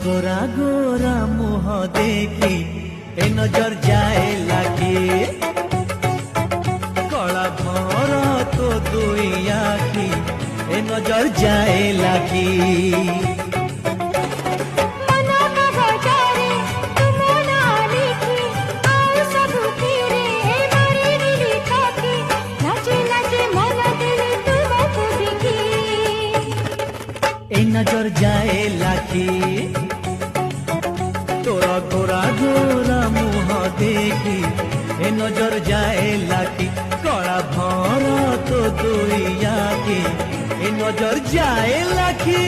गोरा गोरा मुह देखी ए नजर जाए लागी कला भर तो दुई आखी ए नजर जाए लागी नजर जाए लागी तोरा गोरा गोरा मुह देखी ए नजर जाए लागी कला भर तो दुई आखी ए नजर जाए लागी।